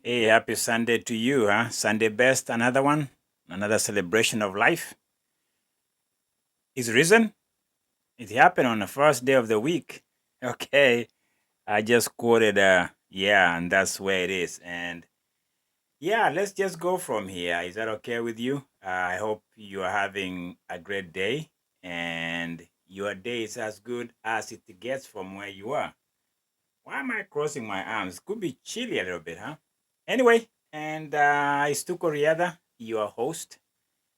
Hey, happy Sunday to you, huh? Sunday best, another one, another celebration of life. Is risen. It happened on the first day of the week. Okay, I just quoted, yeah, and that's where it is. And yeah, let's just go from here. Is that okay with you? I hope you are having a great day and your day is as good as it gets from where you are. Why am I crossing my arms? Could be chilly a little bit, huh? Anyway, and it's Tuko Riada, your host,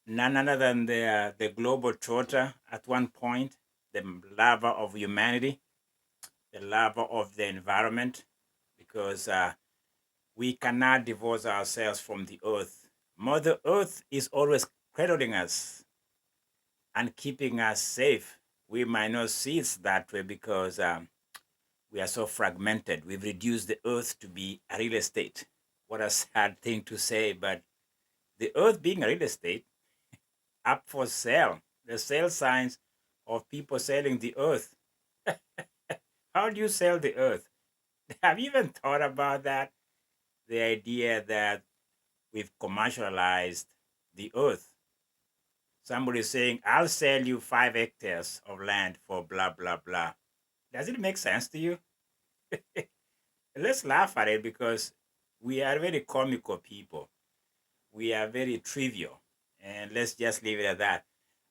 none other than the global trotter at one point, the lover of humanity, the lover of the environment, because we cannot divorce ourselves from the earth. Mother Earth is always cradling us and keeping us safe. We might not see it that way because we are so fragmented. We've reduced the earth to be a real estate. What a sad thing to say, but the earth being a real estate up for sale, the sale signs of people selling the earth. How do you sell the earth? Have you even thought about that? The idea that we've commercialized the earth. Somebody saying, I'll sell you 5 hectares of land for blah, blah, blah. Does it make sense to you? Let's laugh at it because we are very comical people. We are very trivial. And let's just leave it at that.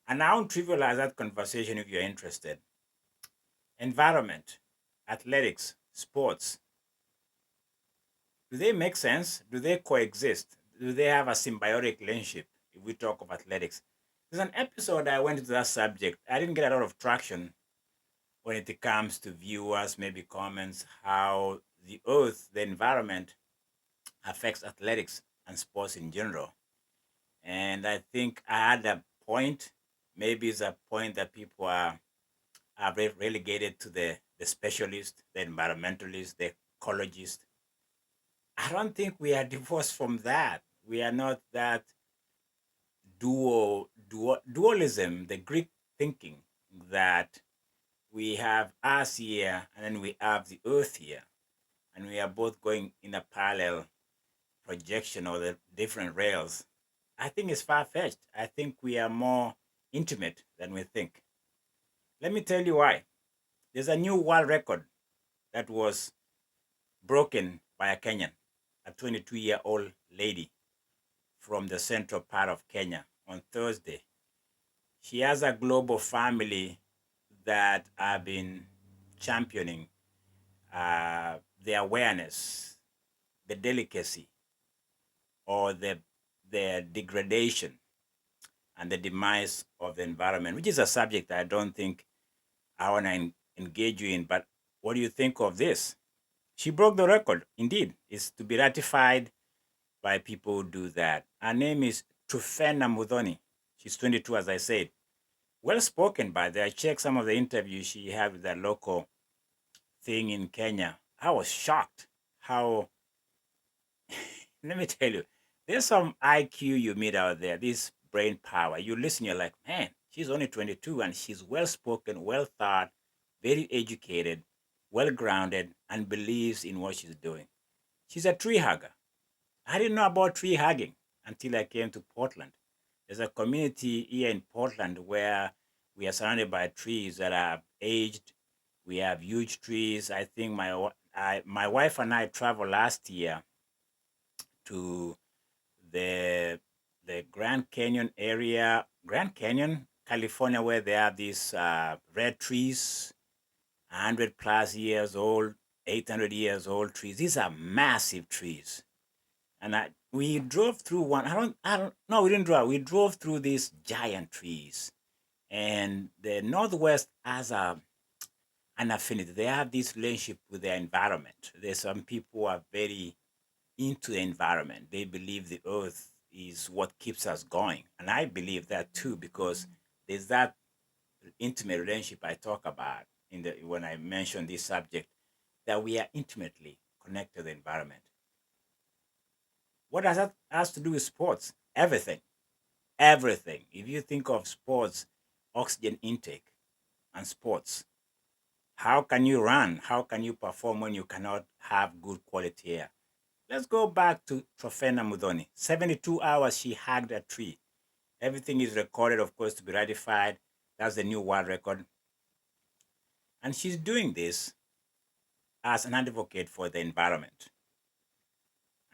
And I won't trivialize that conversation if you're interested. Environment, athletics, sports, do they make sense? Do they coexist? Do they have a symbiotic relationship if we talk of athletics? There's an episode I went into that subject. I didn't get a lot of traction when it comes to viewers, maybe comments, how the earth, the environment, affects athletics and sports in general. And I think I had a point. Maybe it's a point that people are relegated to the specialist, the environmentalist, the ecologist. I don't think we are divorced from that. We are not that dualism, the Greek thinking that we have us here and then we have the earth here, and we are both going in a parallel projection or the different rails. I think it's far fetched. I think we are more intimate than we think. Let me tell you why. There's a new world record that was broken by a Kenyan, a 22-year-old lady from the central part of Kenya on Thursday. She has a global family that have been championing the awareness, the delicacy, or the degradation and the demise of the environment, which is a subject I don't think I want to engage you in. But what do you think of this? She broke the record. Indeed, it's to be ratified by people who do that. Her name is Truphena Muthoni. She's 22, as I said. Well spoken by the. I checked some of the interviews she had with that local thing in Kenya. I was shocked how, let me tell you, there's some IQ you meet out there, this brain power. You listen, you're like, man, she's only 22 and she's well spoken, well thought, very educated, well grounded, and believes in what she's doing. She's a tree hugger. I didn't know about tree hugging until I came to Portland. There's a community here in Portland where we are surrounded by trees that are aged. We have huge trees. I think my wife and I traveled last year to the the Grand Canyon area, Grand Canyon, California, where they have these red trees, 100+ years old, 800 years old trees. These are massive trees, and we drove through one. I don't. No, we didn't drive. We drove through these giant trees, and the Northwest has an affinity. They have this relationship with their environment. There's some people who are very into the environment. They believe the earth is what keeps us going. And I believe that too, because there's that intimate relationship I talk about in the when I mention this subject, that we are intimately connected to the environment. What does that has to do with sports? Everything. Everything. If you think of sports, oxygen intake and sports, how can you run? How can you perform when you cannot have good quality air? Let's go back to Truphena Muthoni. 72 hours she hugged a tree. Everything is recorded, of course, to be ratified. That's the new world record. And she's doing this as an advocate for the environment.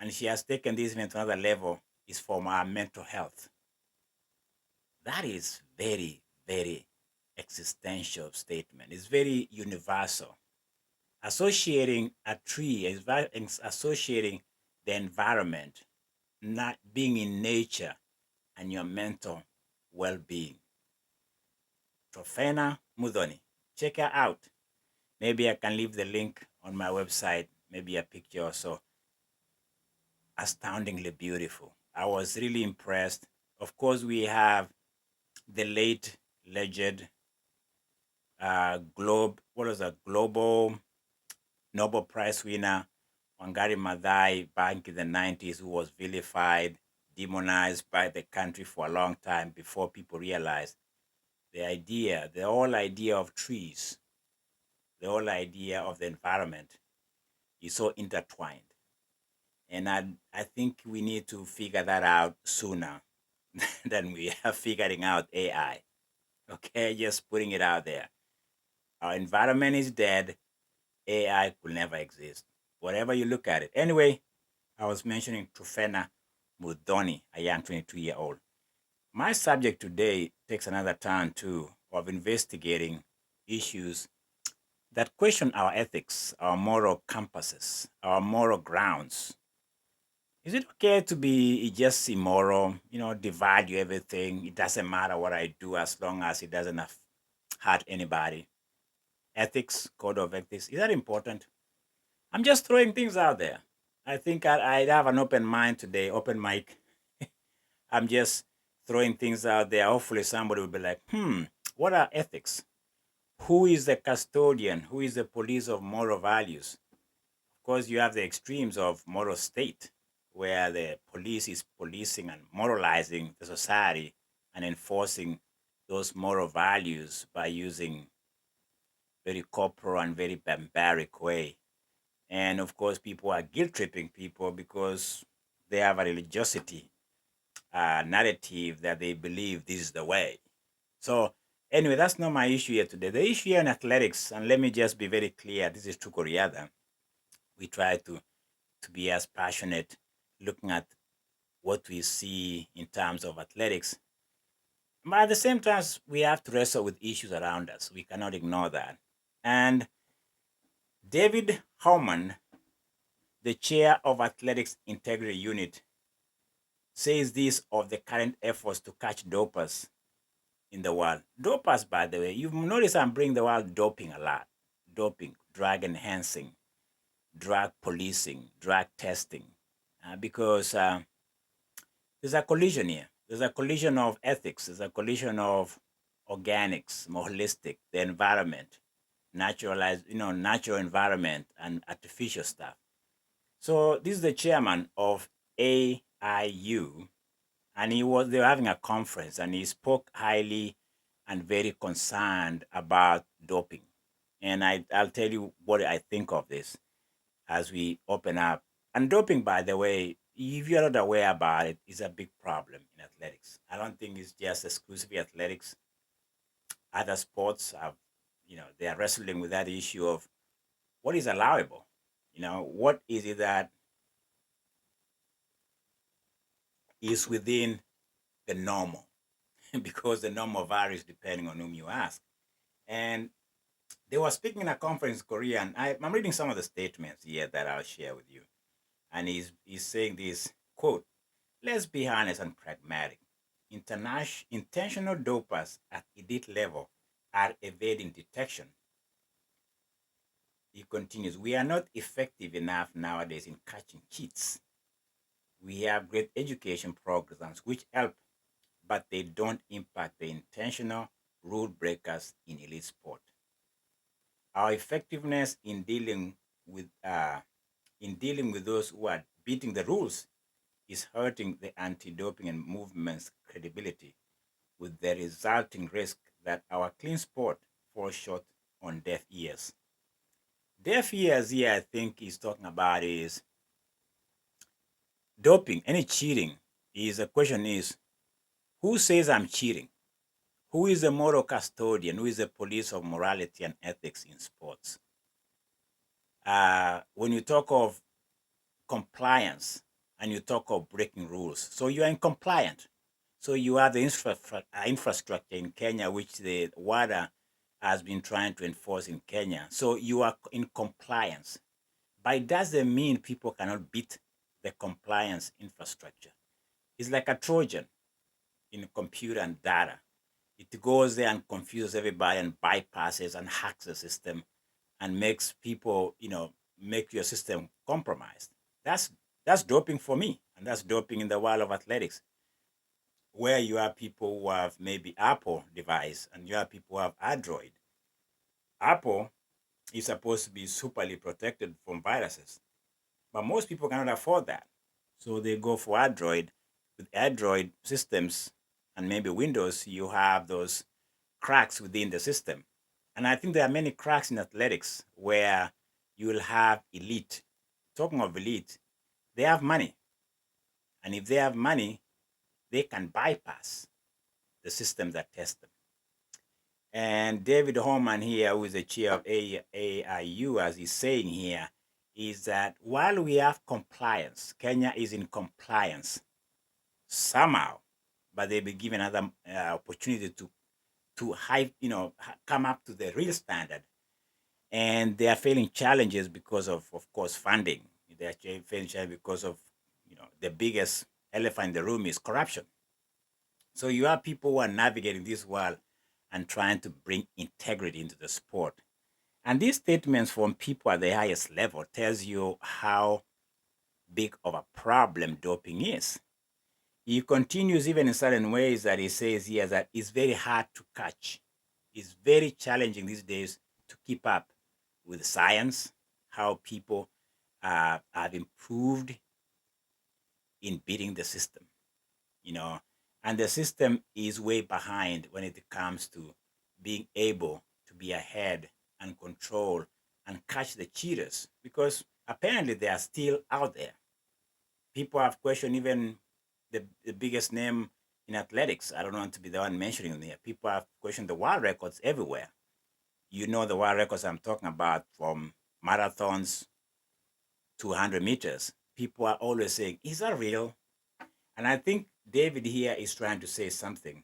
And she has taken this even to another level, is for our mental health. That is very, very existential statement. It's very universal. Associating a tree, associating the environment, not being in nature, and your mental well-being. Truphena Muthoni. Check her out. Maybe I can leave the link on my website, maybe a picture or so. Astoundingly beautiful. I was really impressed. Of course, we have the late legend global Nobel Prize winner Wangari Maathai back in the 90s, who was vilified, demonized by the country for a long time before people realized the whole idea of trees, the whole idea of the environment is so intertwined. And I think we need to figure that out sooner than we are figuring out AI. Okay, just putting it out there. Our environment is dead. AI could never exist. Whatever you look at it. Anyway, I was mentioning Truphena Muthoni, a young 22-year-old. My subject today takes another turn too of investigating issues that question our ethics, our moral compasses, our moral grounds. Is it okay to be just immoral, devalue everything? It doesn't matter what I do as long as it doesn't hurt anybody. Ethics, code of ethics, is that important? I'm just throwing things out there. I think I have an open mind today, open mic. I'm just throwing things out there. Hopefully somebody will be like, what are ethics? Who is the custodian? Who is the police of moral values? Of course, you have the extremes of moral state, where the police is policing and moralizing the society and enforcing those moral values by using very corporal and very barbaric way. And of course, people are guilt tripping people because they have a religiosity narrative that they believe this is the way. So anyway, that's not my issue here today. The issue here in athletics, and let me just be very clear, this is Tukoriada. We try to be as passionate looking at what we see in terms of athletics. But at the same time, we have to wrestle with issues around us. We cannot ignore that. And David Howman, the chair of Athletics Integrity Unit, says this of the current efforts to catch dopers in the world. Dopers, by the way, you've noticed I'm bringing the word doping a lot. Doping, drug enhancing, drug policing, drug testing, because there's a collision here. There's a collision of ethics. There's a collision of organics, more holistic, the environment, natural environment and artificial stuff. So this is the chairman of AIU, and they were having a conference, and he spoke highly and very concerned about doping. And I'll tell you what I think of this as we open up. And doping, by the way, if you're not aware about it, is a big problem in athletics. I don't think it's just exclusively athletics. Other sports have, they are wrestling with that issue of what is allowable. What is it that is within the normal? Because the normal varies depending on whom you ask. And they were speaking in a conference in Korea, and I'm reading some of the statements here that I'll share with you. And he's saying this quote: "Let's be honest and pragmatic. Intentional dopers at elite level are evading detection." He continues, "We are not effective enough nowadays in catching cheats. We have great education programs which help, but they don't impact the intentional rule breakers in elite sport. Our effectiveness in dealing with those who are beating the rules is hurting the anti-doping and movement's credibility, with the resulting risk that our clean sport falls short on deaf ears." Deaf ears here, I think he's talking about is doping, any cheating, is the question is, who says I'm cheating? Who is the moral custodian? Who is the police of morality and ethics in sports? When you talk of compliance and you talk of breaking rules, so you are in compliant. So you have the infrastructure in Kenya, which the WADA has been trying to enforce in Kenya. So you are in compliance. But it doesn't mean people cannot beat the compliance infrastructure. It's like a Trojan in computer and data. It goes there and confuses everybody and bypasses and hacks the system and makes people, make your system compromised. That's that's doping for me, and that's doping in the world of athletics, where you have people who have maybe Apple device and you have people who have Android. Apple is supposed to be superly protected from viruses, but most people cannot afford that. So they go for Android. With Android systems and maybe Windows, you have those cracks within the system. And I think there are many cracks in athletics where you will have elite. Talking of elite, they have money. And if they have money, they can bypass the systems that test them. And David Holman here, who is the chair of AIU, as he's saying here, is that while we have compliance, Kenya is in compliance somehow, but they'll be given another opportunity to come up to the real standard. And they are facing challenges because of course, funding. They are facing challenges because of, the biggest elephant in the room is corruption. So you have people who are navigating this world and trying to bring integrity into the sport. And these statements from people at the highest level tells you how big of a problem doping is. He continues even in certain ways that he says here that it's very hard to catch. It's very challenging these days to keep up with science, how people have improved in beating the system, you know, and the system is way behind when it comes to being able to be ahead and control and catch the cheaters because apparently they are still out there. People have questioned even the biggest name in athletics. I don't want to be the one mentioning them here. People have questioned the world records everywhere. You know the world records I'm talking about, from marathons to 100 meters. People are always saying, is that real? And I think David here is trying to say something.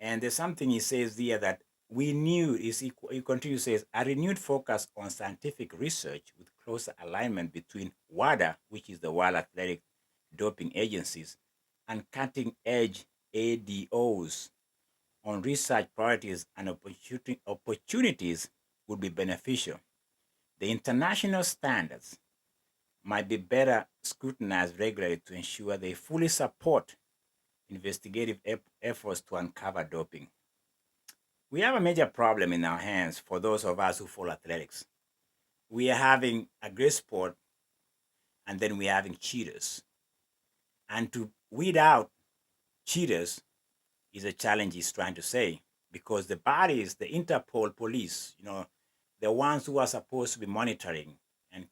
And there's something he says here that we knew is equal. He continues says a renewed focus on scientific research with closer alignment between WADA, which is the World Athletic Doping Agencies, and cutting edge ADOs on research priorities and opportunities would be beneficial. The international standards might be better scrutinized regularly to ensure they fully support investigative efforts to uncover doping. We have a major problem in our hands for those of us who follow athletics. We are having a great sport and then we're having cheaters. And to weed out cheaters is a challenge he's trying to say, because the bodies, the Interpol police, the ones who are supposed to be monitoring and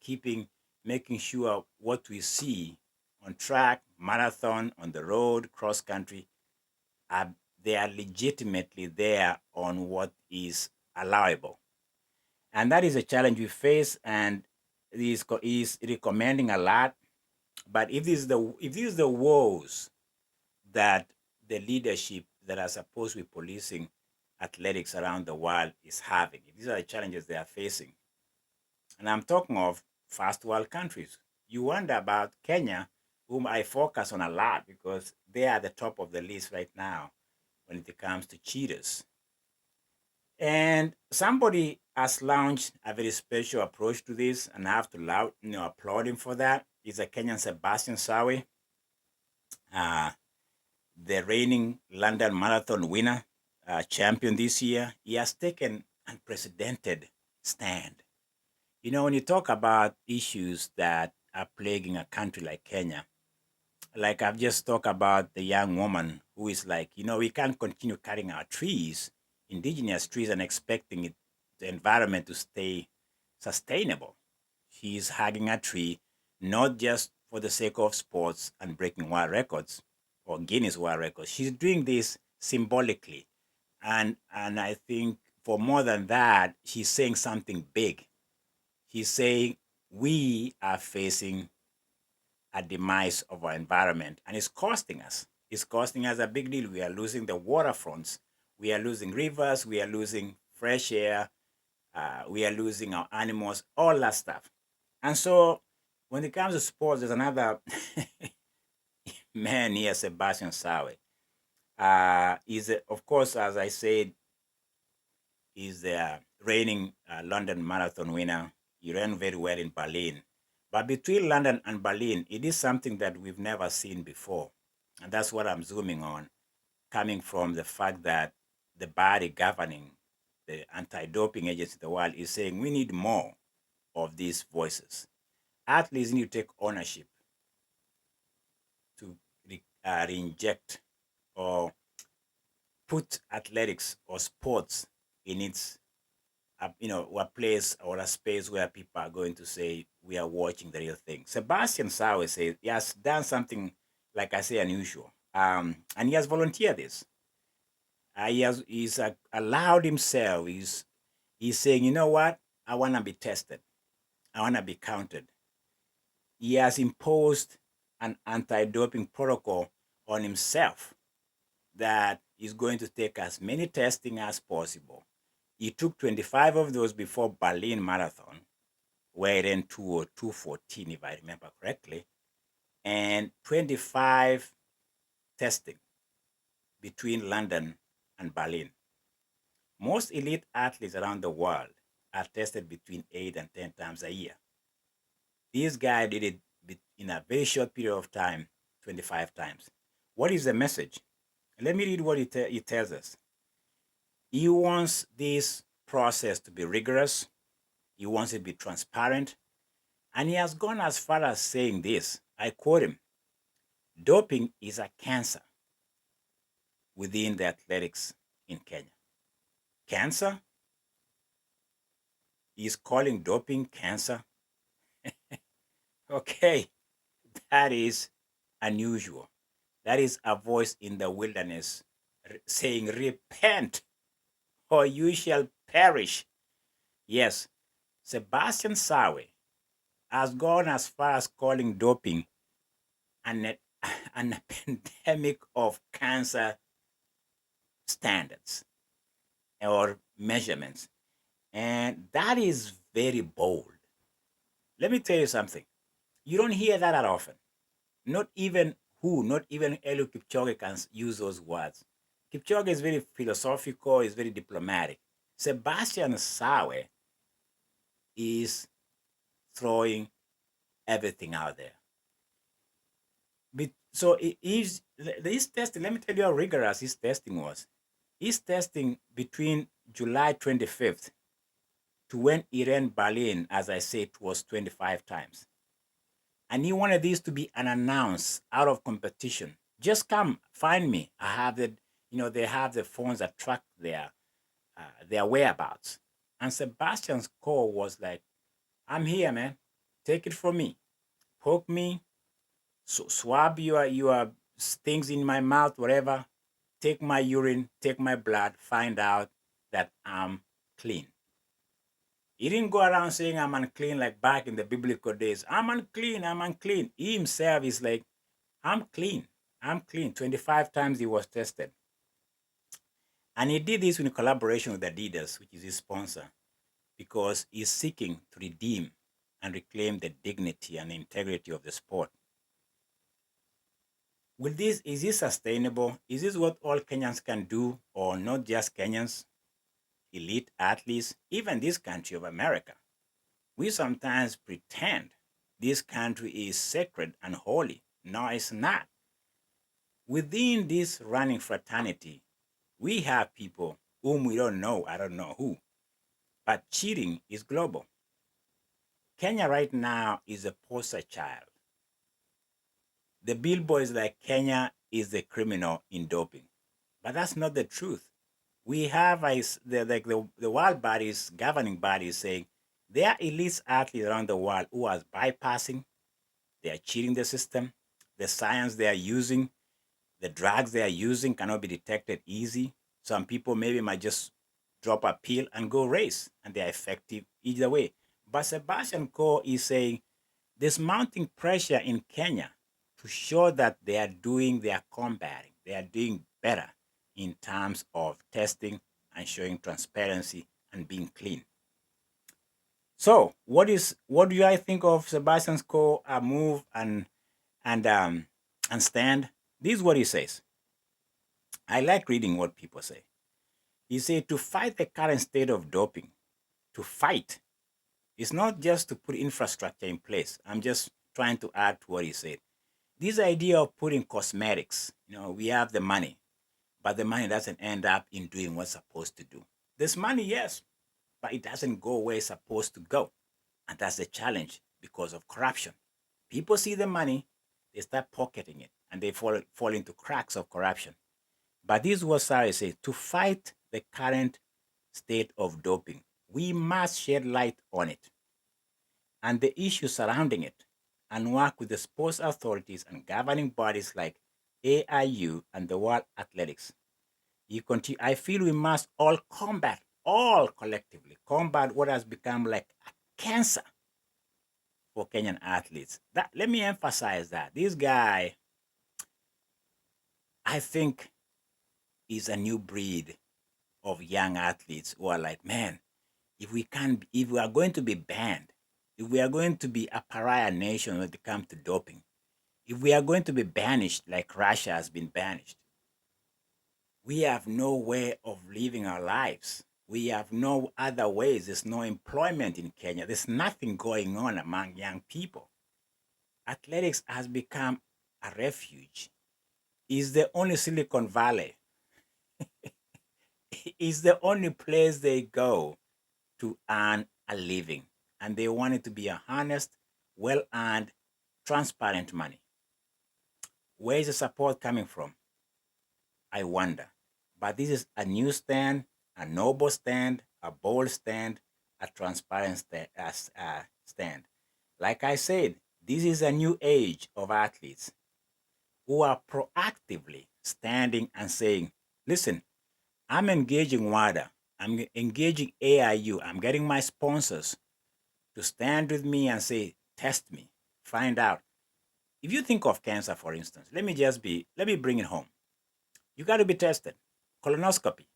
making sure what we see on track, marathon, on the road, cross country, are they are legitimately there on what is allowable. And that is a challenge we face, and is recommending a lot. But if these are the woes that the leadership that are supposed to be policing athletics around the world is having, if these are the challenges they are facing, and I'm talking of first world countries, you wonder about Kenya, whom I focus on a lot because they are the top of the list right now when it comes to cheaters. And somebody has launched a very special approach to this, and I have to applaud him for that. He's a Kenyan Sebastian Sawe, uh, the reigning London Marathon winner, champion this year. He has taken unprecedented stand. When you talk about issues that are plaguing a country like Kenya, like I've just talked about the young woman who is like, we can't continue cutting our trees, indigenous trees, and expecting the environment to stay sustainable. She's hugging a tree, not just for the sake of sports and breaking world records or Guinness World Records. She's doing this symbolically. And I think for more than that, she's saying something big. She's saying we are facing a demise of our environment, and it's costing us. It's costing us a big deal. We are losing the waterfronts. We are losing rivers. We are losing fresh air. We are losing our animals, all that stuff. And so when it comes to sports, there's another man here, Sebastian Sawe. Is of course, as I said, is the reigning London Marathon winner. He ran very well in Berlin. But between London and Berlin, it is something that we've never seen before. And that's what I'm zooming on, coming from the fact that the body governing the anti-doping agency in the world is saying we need more of these voices. Athletes need to take ownership to re-inject or put athletics or sports in its a place or a space where people are going to say we are watching the real thing. Sebastian Sawe says he has done something, like I say, unusual, and he has volunteered this. He's allowed himself. He's saying, you know what? I want to be tested. I want to be counted. He has imposed an anti-doping protocol on himself that is going to take as many testing as possible. He took 25 of those before Berlin Marathon, where he ran 2:14, if I remember correctly, and 25 testing between London and Berlin. Most elite athletes around the world are tested between 8 and 10 times a year. This guy did it in a very short period of time, 25 times. What is the message? Let me read what he tells us. He wants this process to be rigorous. He wants it to be transparent. And he has gone as far as saying this. I quote him: doping is a cancer within the athletics in Kenya. Cancer? He's calling doping cancer? Okay, that is unusual. That is a voice in the wilderness saying, repent or you shall perish. Yes, Sebastian Sawe has gone as far as calling doping an pandemic of cancer standards or measurements. And that is very bold. Let me tell you something. You don't hear that often. Not even Eliud Kipchoge can use those words. Kipchoge is very philosophical, is very diplomatic. Sebastian Sawe is throwing everything out there. So this testing, let me tell you how rigorous his testing was. His testing between July 25th to when he ran Berlin, as I said, was 25 times. And he wanted this to be unannounced, out of competition. Just come, find me. I have they have the phones that track their whereabouts. And Sebastian's call was like, I'm here, man. Take it from me. Poke me, swab your things in my mouth, whatever. Take my urine, take my blood, find out that I'm clean. He didn't go around saying I'm unclean like back in the biblical days. I'm unclean, I'm unclean. He himself is like, I'm clean, I'm clean. 25 times he was tested. And he did this in collaboration with Adidas, which is his sponsor, because he's seeking to redeem and reclaim the dignity and integrity of the sport. Is this sustainable? Is this what all Kenyans can do, or not just Kenyans? Elite athletes, even this country of America. We sometimes pretend this country is sacred and holy. No, it's not. Within this running fraternity, we have people whom we don't know, I don't know who, but cheating is global. Kenya right now is a poster child. The billboard is like Kenya is the criminal in doping, but that's not the truth. We have the world bodies, governing bodies saying there are elite athletes around the world who are bypassing They are cheating the system. The science they are using, the drugs they are using cannot be detected easy. Some people maybe might just drop a pill and go race, and they are effective either way. But Sebastian Coe is saying there's mounting pressure in Kenya to show that they are combating, they are doing better in terms of testing and showing transparency and being clean. So, what do I think of Sebastian's Coe move and um and stand? This is what he says. I like reading what people say. He said to fight the current state of doping, to fight is not just to put infrastructure in place. I'm just trying to add to what he said. This idea of putting cosmetics, we have the money, but the money doesn't end up in doing what's supposed to do. There's money, yes, but it doesn't go where it's supposed to go. And that's the challenge because of corruption. People see the money, they start pocketing it, and they fall into cracks of corruption. But this is what Sawe says, to fight the current state of doping, we must shed light on it and the issues surrounding it and work with the sports authorities and governing bodies like AIU and the World Athletics. You continue, I feel we must all collectively combat what has become like a cancer for Kenyan athletes. Let me emphasize that. This guy, I think, is a new breed of young athletes who are like, man, if we are going to be banned, if we are going to be a pariah nation when it comes to doping, if we are going to be banished like Russia has been banished, we have no way of living our lives. We have no other ways. There's no employment in Kenya. There's nothing going on among young people. Athletics has become a refuge. It's the only Silicon Valley. It's the only place they go to earn a living. And they want it to be a honest, well earned, transparent money. Where is the support coming from? I wonder. But this is a new stand, a noble stand, a bold stand, a transparent stand. Like I said, this is a new age of athletes who are proactively standing and saying, listen, I'm engaging WADA, I'm engaging AIU, I'm getting my sponsors to stand with me and say, test me, find out. If you think of cancer, for instance, let me bring it home. You got to be tested. Colonoscopy.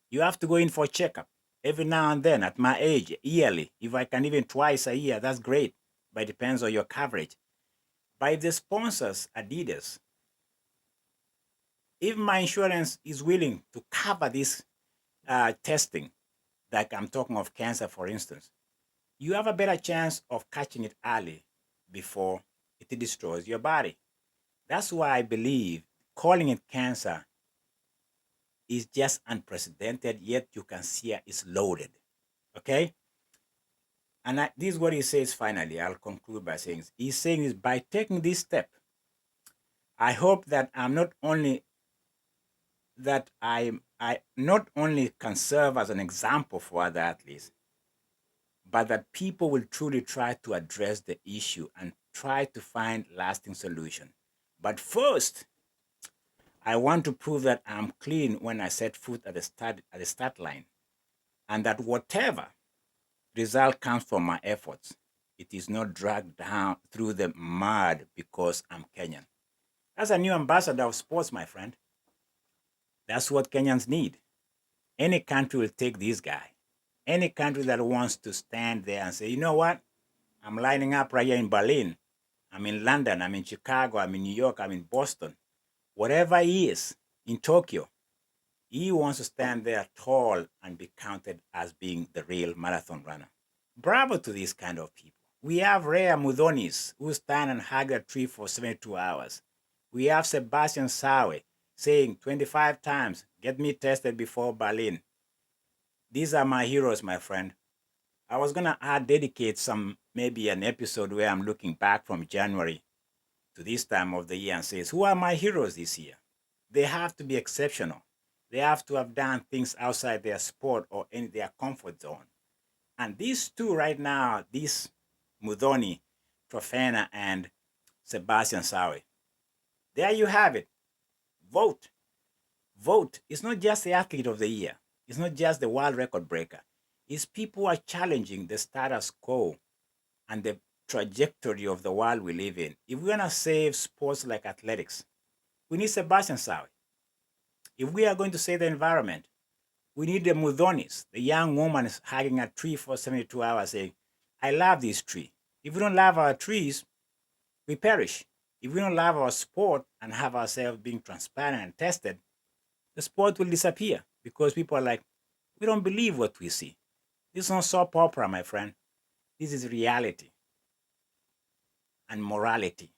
You have to go in for a checkup every now and then at my age, yearly. If I can even twice a year, that's great. But it depends on your coverage. But if the sponsors, Adidas, if my insurance is willing to cover this testing, like I'm talking of cancer, for instance, you have a better chance of catching it early before it destroys your body. That's why I believe calling it cancer is just unprecedented, yet you can see it's loaded. Okay? And this is what he says finally. I'll conclude by saying he's saying is by taking this step, I hope that I not only can serve as an example for other athletes, but that people will truly try to address the issue and try to find lasting solution. But first, I want to prove that I'm clean when I set foot at the start line, and that whatever result comes from my efforts, it is not dragged down through the mud because I'm Kenyan. That's a new ambassador of sports, my friend. That's what Kenyans need. Any country will take this guy. Any country that wants to stand there and say, you know what? I'm lining up right here in Berlin. I'm in London. I'm in Chicago. I'm in New York. I'm in Boston. Whatever he is, in Tokyo, he wants to stand there tall and be counted as being the real marathon runner. Bravo to these kind of people. We have rare Muthonis who stand and hug a tree for 72 hours. We have Sebastian Sawe saying 25 times, get me tested before Berlin. These are my heroes, my friend. I was going to dedicate maybe an episode where I'm looking back from January to this time of the year and says, who are my heroes this year? They have to be exceptional. They have to have done things outside their sport or in their comfort zone. And these two right now, these Muthoni, Truphena, and Sebastian Sawe. There you have it. Vote. Vote. It's not just the athlete of the year. It's not just the world record breaker. It's people who are challenging the status quo and the trajectory of the world we live in. If we're going to save sports like athletics, we need Sebastian Sawe. If we are going to save the environment, we need the Muthonis, the young woman hugging a tree for 72 hours saying, I love this tree. If we don't love our trees, we perish. If we don't love our sport and have ourselves being transparent and tested, the sport will disappear because people are like, we don't believe what we see. This is not soap opera, my friend. This is reality and morality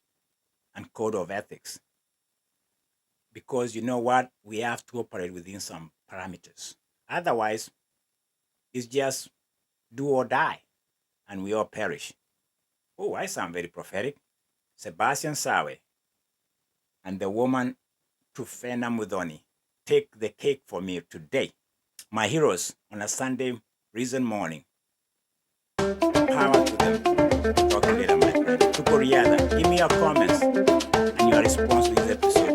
and code of ethics. Because you know what? We have to operate within some parameters. Otherwise, it's just do or die, and we all perish. Oh, I sound very prophetic. Sebastian Sawe and the woman Truphena Muthoni take the cake for me today. My heroes on a Sunday reason morning. Power to them. Talk later, my friend. Tukoriada, give me your comments and your response to this episode.